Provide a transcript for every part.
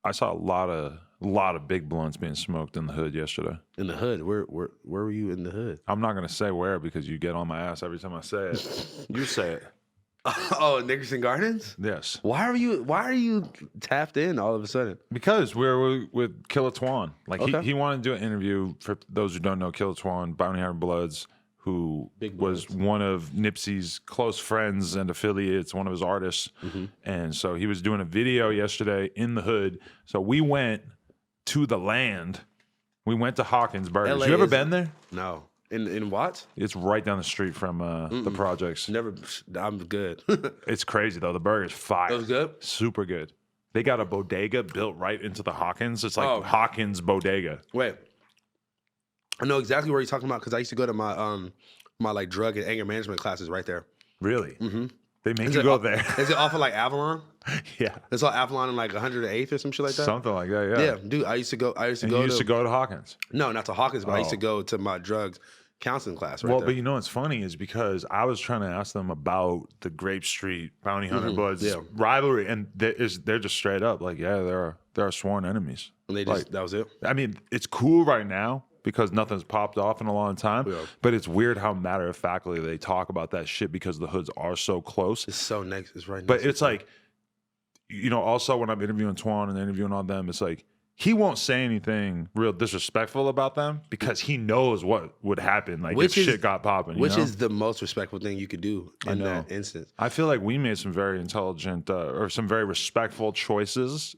I saw a lot of big blunts being smoked in the hood yesterday. In the hood? Where were you in the hood? I'm not gonna say where because you get on my ass every time I say it. You say it. Oh, Nickerson Gardens? Yes. Why are you tapped in all of a sudden? Because we're with Killer Twan. Like Okay. he wanted to do an interview. For those who don't know, Killer Twan, Bounty Hunter Bloods, who was one of Nipsey's close friends and affiliates, one of his artists. And so he was doing a video yesterday in the hood. So we went to the land. We went to Hawkins Burgers. You ever been there? No. In Watts? It's right down the street from the projects. Never. I'm good. It's crazy though. The burger's fire. It was good? Super good. They got a bodega built right into the Hawkins. It's like Hawkins bodega. Wait. I know exactly where you're talking about because I used to go to my my like drug and anger management classes right there. Really? Mm-hmm. They make you go there. Is it off of like Avalon? Yeah. It's all Avalon in like 108th or some shit like that? Something like that, yeah. Yeah, dude, I used to go to Hawkins? No, not to Hawkins, but I used to go to my drugs counseling class right there. But you know what's funny is because I was trying to ask them about the Grape Street Bounty Hunter Bloods rivalry, and they're just straight up like, yeah, they're sworn enemies. And they just, that was it? I mean, it's cool right now because nothing's popped off in a long time, but it's weird how matter-of-factly they talk about that shit because the hoods are so close. It's so next, it's right next. But it's like, you know, also when I'm interviewing Twan and interviewing all them, it's like, he won't say anything real disrespectful about them because he knows what would happen. Like if shit got popping. Which is the most respectful thing you could do in that instance. I feel like we made some very intelligent or some very respectful choices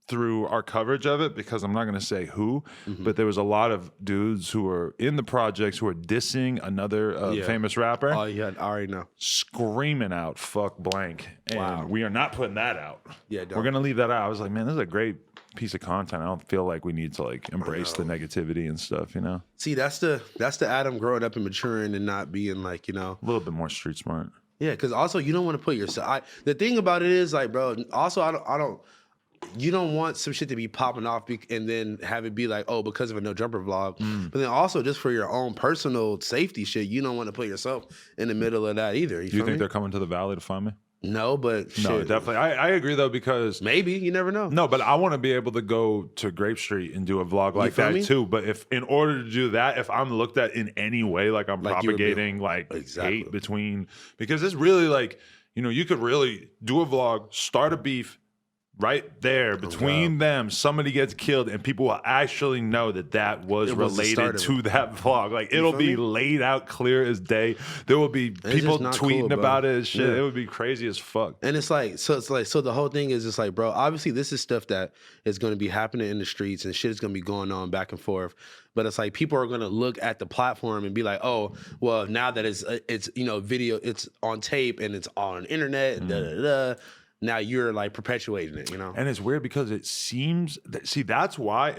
through our coverage of it because I'm not going to say who, but there was a lot of dudes who were in the projects who were dissing another famous rapper. Oh, yeah, I already know. Screaming out, fuck blank. And we are not putting that out. Yeah, we're going to leave that out. I was like, man, this is a great piece of content. I don't feel like we need to like embrace the negativity and stuff, you know? See, that's the Adam growing up and maturing and not being like, you know. A little bit more street smart. Yeah, because also you don't want to put yourself. The thing about it is like, bro, also I don't. You don't want some shit to be popping off and then have it be like, oh, because of a No Jumper vlog. But then also just for your own personal safety shit, you don't want to put yourself in the middle of that either. Do you think they're coming to the Valley to find me? No, but shit. No, definitely. I agree though because maybe you never know. No, but I want to be able to go to Grape Street and do a vlog like that too. But if in order to do that, if I'm looked at in any way like I'm propagating hate between, because it's really like, you know, you could really do a vlog, start a beef. Right there between them, somebody gets killed, and people will actually know that was related to that vlog. Like it'll be laid out clear as day. There will be people tweeting about it and shit. Yeah. It would be crazy as fuck. And it's like so the whole thing is just like, bro, obviously this is stuff that is going to be happening in the streets and shit is going to be going on back and forth. But it's like people are going to look at the platform and be like, oh, well, now that it's you know video, it's on tape and it's on internet. Now you're like perpetuating it, you know? And it's weird because it seems that's why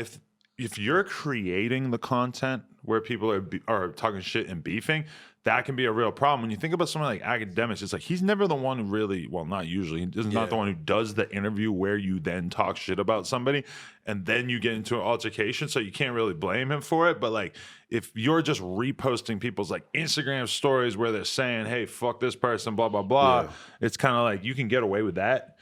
if you're creating the content where people are talking shit and beefing, that can be a real problem. When you think about someone like Academics, it's like he's never the one who really, well, not usually, he's not the one who does the interview where you then talk shit about somebody and then you get into an altercation, so you can't really blame him for it. But like if you're just reposting people's like Instagram stories where they're saying, hey, fuck this person, blah, blah, blah, it's kind of like you can get away with that.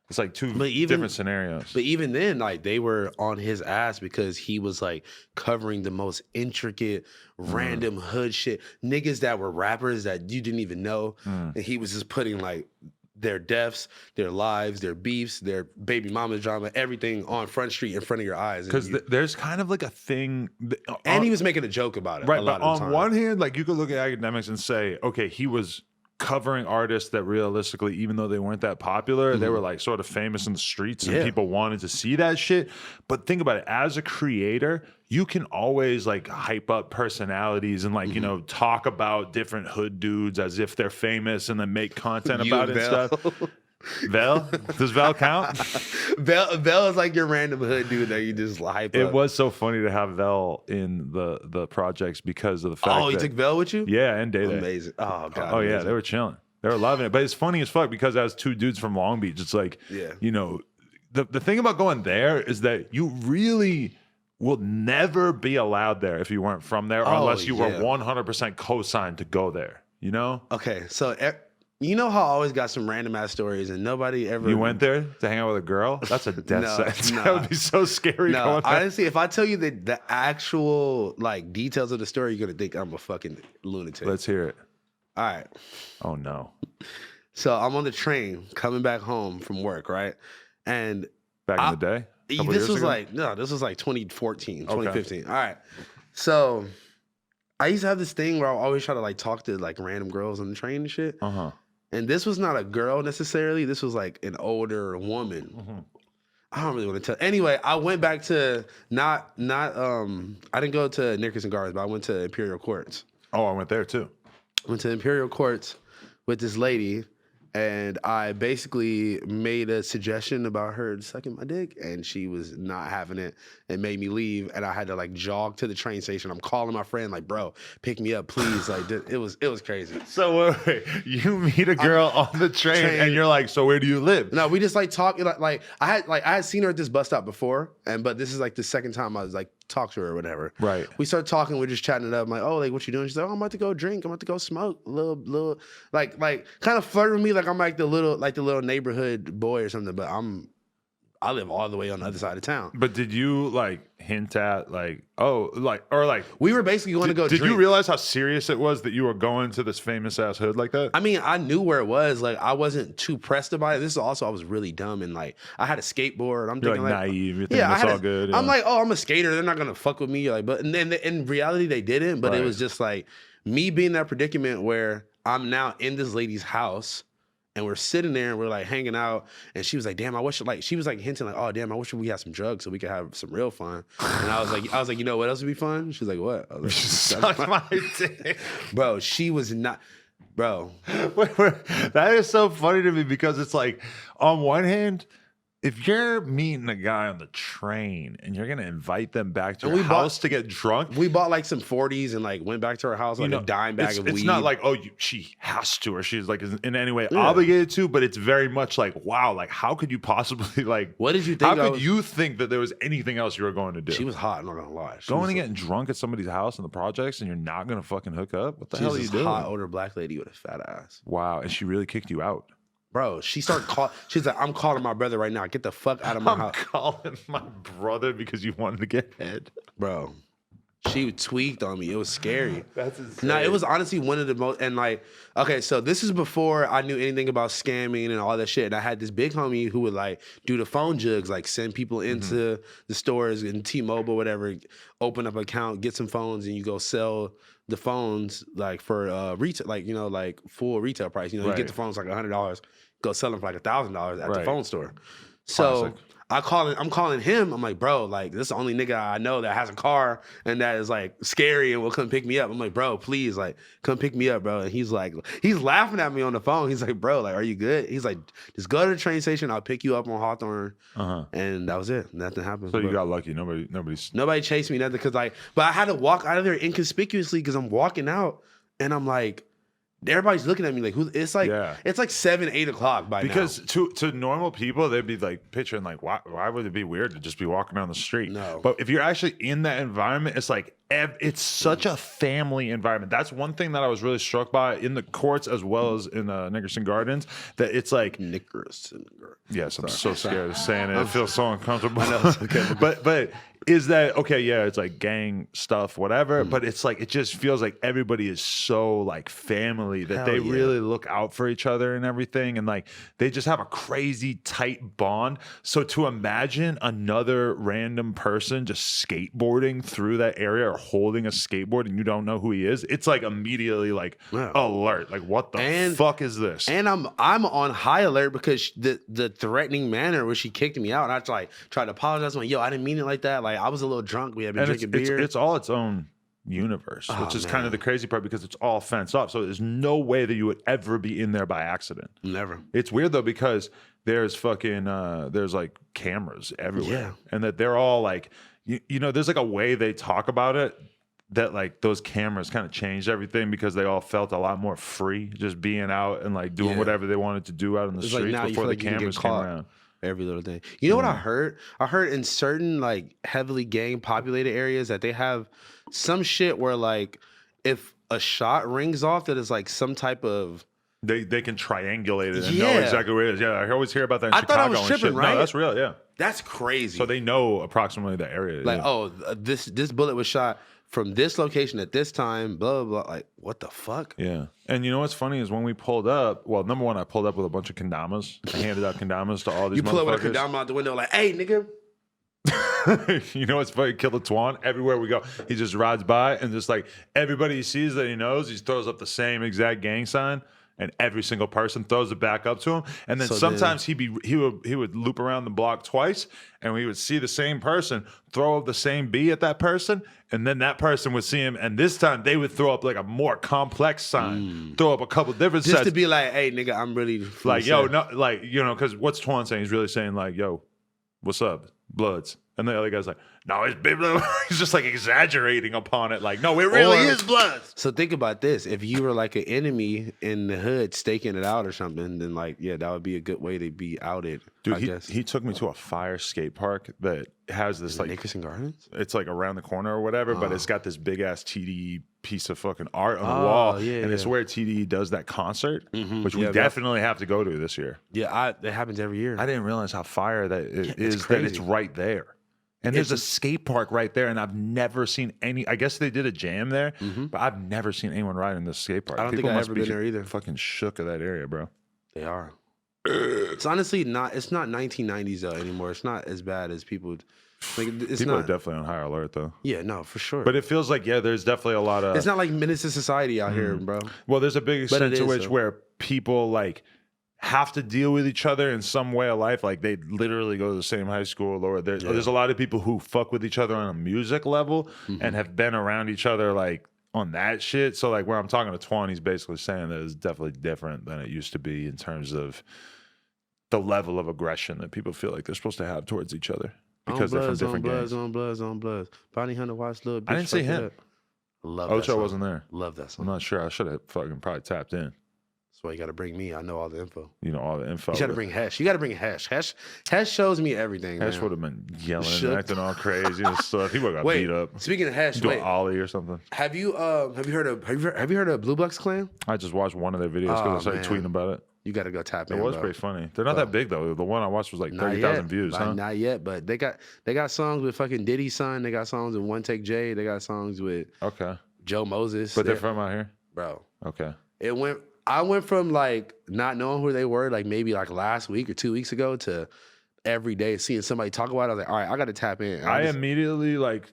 It's like two different scenarios. But even then, like they were on his ass because he was like covering the most intricate, random hood shit. Niggas that were rappers that you didn't even know. And he was just putting like their deaths, their lives, their beefs, their baby mama drama, everything on Front Street in front of your eyes. Because there's kind of like a thing. And he was making a joke about it. Right, but on one hand, like you could look at Academics and say, okay, he was covering artists that realistically, even though they weren't that popular, they were like sort of famous in the streets and people wanted to see that shit. But think about it, as a creator, you can always like hype up personalities and like, you know, talk about different hood dudes as if they're famous and then make content about it and stuff. Vel? Does Vel count? Vel is like your random hood dude that you just hype up. It was so funny to have Vel in the projects because of the fact you took Vel with you? Yeah, and Day Day. Amazing. Oh, God. Oh, yeah, they were chilling. They were loving it. But it's funny as fuck because as two dudes from Long Beach, it's like, you know, the thing about going there is that you really will never be allowed there if you weren't from there unless you were 100% co-signed to go there, you know? Okay, so You know how I always got some random ass stories and nobody ever. You went there to hang out with a girl? That's a death No, sentence. no. That would be so scary. No, going there. honestly, if I tell you the actual like details of the story, you're gonna think I'm a fucking lunatic. Let's hear it. All right. Oh no. So I'm on the train coming back home from work, right? And Back in the day? Couple this years was ago? like 2014, 2015. All right. So I used to have this thing where I always try to like talk to like random girls on the train and shit. Uh-huh. And this was not a girl necessarily. This was like an older woman. Mm-hmm. I don't really want to tell. Anyway, I went back to I didn't go to Nickerson Gardens, but I went to Imperial Courts. Oh, I went there too. Went to Imperial Courts with this lady, and I basically made a suggestion about her sucking my dick, and she was not having it and made me leave, and I had to like jog to the train station. I'm calling my friend like, bro, pick me up, please. Like it was crazy. So wait, you meet a girl on the train and you're like, so where do you live? No, we just like talk like I had seen her at this bus stop before, but this is like the second time I was like talk to her or whatever. Right. We started talking, we're just chatting it up. I'm like, oh, like what you doing? She's like, oh, I'm about to go drink. I'm about to go smoke. Little like kind of flirt with me like I'm like the little neighborhood boy or something, but I live all the way on the other side of town. But did you like hint at like, oh, like, or like, We were basically going to go did drink. you realize how serious it was that you were going to this famous ass hood like that? I mean, I knew where it was. Like, I wasn't too pressed about it. This is also, I was really dumb and like, I had a skateboard. I'm You're thinking like naive. You're thinking it's all good. I'm yeah. like, oh, I'm a skater. They're not gonna fuck with me. Like, but and then in reality, they didn't. But it Right. was just like me being in that predicament where I'm now in this lady's house. And we're sitting there and we're like hanging out. And she was like, damn, I wish like she was like hinting like, oh damn, I wish we had some drugs so we could have some real fun. And I was like, you know what else would be fun? She's like, what? I was like, Suck my dick. bro, she was not, bro. That is so funny to me because it's like, on one hand, if you're meeting a guy on the train and you're gonna invite them back to And your we bought- house to get drunk, We bought like some 40s and like went back to her house like a dime bag of weed. it's not like, oh, she has to, or she's like in any way Yeah. obligated to, but it's very much like, wow, like how could you possibly like? What did you think? How could you think that there was anything else you were going to do? She was hot. I'm not gonna lie. She going was and getting drunk at somebody's house in the projects, and you're not gonna fucking hook up. What the hell are you this doing? hot older black lady with a fat ass. Wow, and she really kicked you out. Bro, she started call. She's like, I'm calling my brother right now. Get the fuck out of my I'm house, calling my brother because you wanted to get head. bro. She tweaked on me. It was scary. That's insane. No, it was honestly one of the most. And like, okay, so this is before I knew anything about scamming and all that shit. And I had this big homie who would like do the phone jugs, like send people into the stores and T-Mobile, whatever, open up an account, get some phones, and you go sell the phones like for retail, like like full retail price. You Right. get the phones like $100, go sell them for like $1,000 at the Right. phone store. So. Classic. I'm calling him. I'm like, bro, like this is the only nigga I know that has a car and that is like scary and will come pick me up. I'm like, bro, please, like, come pick me up, bro. And he's laughing at me on the phone. He's like, bro, like, are you good? He's like, just go to the train station. I'll pick you up on Hawthorne. Uh-huh. And that was it. Nothing happened. So you bro. got lucky. Nobody's. Nobody chased me, nothing. Because but I had to walk out of there inconspicuously because I'm walking out and I'm like, everybody's looking at me like, who? It's like, Yeah. it's like 7, 8 o'clock by Because now. to normal people, they'd be like picturing like, why would it be weird to just be walking down the street? No. But if you're actually in that environment, it's like it's such a family environment. That's one thing that I was really struck by in the courts as well as in Nickerson Gardens. That it's like, Nickerson. yes, I'm so scared of saying it. It feels so uncomfortable. I know, it's okay. but is that okay? Yeah, it's like gang stuff, whatever. But it's like it just feels like everybody is so like family that Hell they yeah. really look out for each other and everything, and like they just have a crazy tight bond. So to imagine another random person just skateboarding through that area or holding a skateboard and you don't know who he is, it's like immediately like Yeah. alert. Like what the fuck is this? And I'm on high alert because the threatening manner where she kicked me out, and I tried to apologize. I'm like, yo, I didn't mean it like that. Like I was a little drunk. We had been And drinking beer. it's all its own universe, which is kind man. of the crazy part because it's all fenced off. So there's no way that you would ever be in there by accident. Never. It's weird though because there's fucking there's like cameras everywhere, Yeah. and that they're all like you know there's like a way they talk about it that like those cameras kind of changed everything because they all felt a lot more free just being out and like doing Yeah. whatever they wanted to do out in the It's like streets now you before feel the like you can get cameras came caught. around. Every little thing. You know what I heard? I heard in certain like heavily gang populated areas that they have some shit where like if a shot rings off that is like some type of They can triangulate it and Yeah. know exactly where it is. Yeah, I always hear about that in I Chicago thought I was and tripping, shit. right? No, that's real, yeah. That's crazy. So they know approximately the area. like, yeah. oh, this bullet was shot from this location at this time, blah, blah, blah. Like, what the fuck? Yeah. And you know what's funny is when we pulled up, well, number one, I pulled up with a bunch of kendamas. I handed out kendamas to all these You pull up with a motherfuckers. kendama out the window like, hey, nigga. You know what's funny? Killer Twan. Everywhere we go, he just rides by and just like everybody he sees that he knows, he throws up the same exact gang sign, and every single person throws it back up to him. And then So sometimes he would loop around the block twice, and we would see the same person throw up the same B at that person, and then that person would see him, and this time they would throw up like a more complex sign, throw up a couple different Just sets. to be like, hey, nigga, I'm really from Like, the yo, set. no, like, you know, because what's Twan saying? He's really saying, like, yo, what's up? Bloods. And the other guy's like, no, it's big blood. He's just like exaggerating upon it. Like, no, it really Or- is Bloods. So think about this. If you were like an enemy in the hood staking it out or something, then like, yeah, that would be a good way to be outed. I Dude, guess. he took me to a fire skate park that has this like, Nickerson Gardens? it's like around the corner or whatever, but it's got this big ass TDE piece of fucking art on the Oh, wall. yeah, and it's yeah. where TDE does that concert, which we Yeah, definitely have to go to this year. Yeah, that happens every year. I didn't realize how fire that it it's is that crazy. it's right there. And there's a skate park right there, and I've never seen any. I guess they did a jam there, but I've never seen anyone riding this skate park. I don't think People I've must ever be been there either. Fucking shook of that area, bro. They are. It's honestly not. It's not 1990s though anymore. It's not as bad as people. Like it's People not. are definitely on higher alert though. Yeah, no, for sure. But it feels like there's definitely a lot of. it's not like Menace to Society out here, bro. Well, there's a big But extent it to is, which though. where people like have to deal with each other in some way of life. Like they literally go to the same high school, or there's a lot of people who fuck with each other on a music level and have been around each other like on that shit. So like where I'm talking to Twan, he's basically saying that it's definitely different than it used to be in terms of the level of aggression that people feel like they're supposed to have towards each other because they're from different gangs. On bloods. Bounty Hunter watched little bitch. I didn't see fuck it him. up. Love that Ocho song. wasn't there. Love that I'm song. not sure. I should have fucking probably tapped in. That's why you got to bring me. I know all the info. You know, all the info. You got to bring Hesh. You got to bring Hesh. Hesh shows me everything. Hesh man. would have been yelling Shook. and acting all crazy and stuff. He would have got Wait, beat up. speaking of Hesh, Do wait, an ollie or something. have you heard of Blue Bucks Clan? I just watched one of their videos because Oh, I started man. tweeting about it. You got to go tap It in. was bro. pretty funny. They're not that big though. The one I watched was like Not 30,000 yet. views, huh? Not yet, but they got songs with fucking Diddy's son. They got songs with One Take J. They got songs with Okay. Joe Moses. But they're from out here? bro. Okay. I went from like not knowing who they were, like maybe like last week or 2 weeks ago, to every day seeing somebody talk about it. I was like, all right, I got to tap in. I immediately like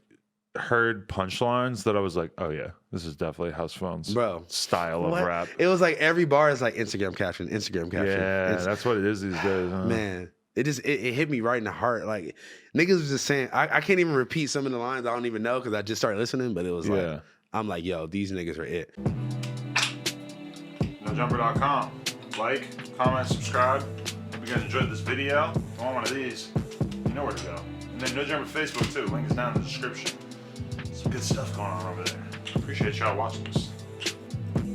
heard punchlines that I was like, oh yeah, this is definitely Housephone's Bro, style of what? rap. It was like every bar is like Instagram caption. Yeah, that's what it is these days. Huh? Man, it hit me right in the heart. Like niggas was just saying, I can't even repeat some of the lines I don't even know because I just started listening. But it was like, I'm like, yo, these niggas are it. NoJumper.com. Like, comment, subscribe. If you guys enjoyed this video, if you want one of these, you know where to go. And then No Jumper Facebook too. Link is down in the description. Some good stuff going on over there. Appreciate y'all watching this.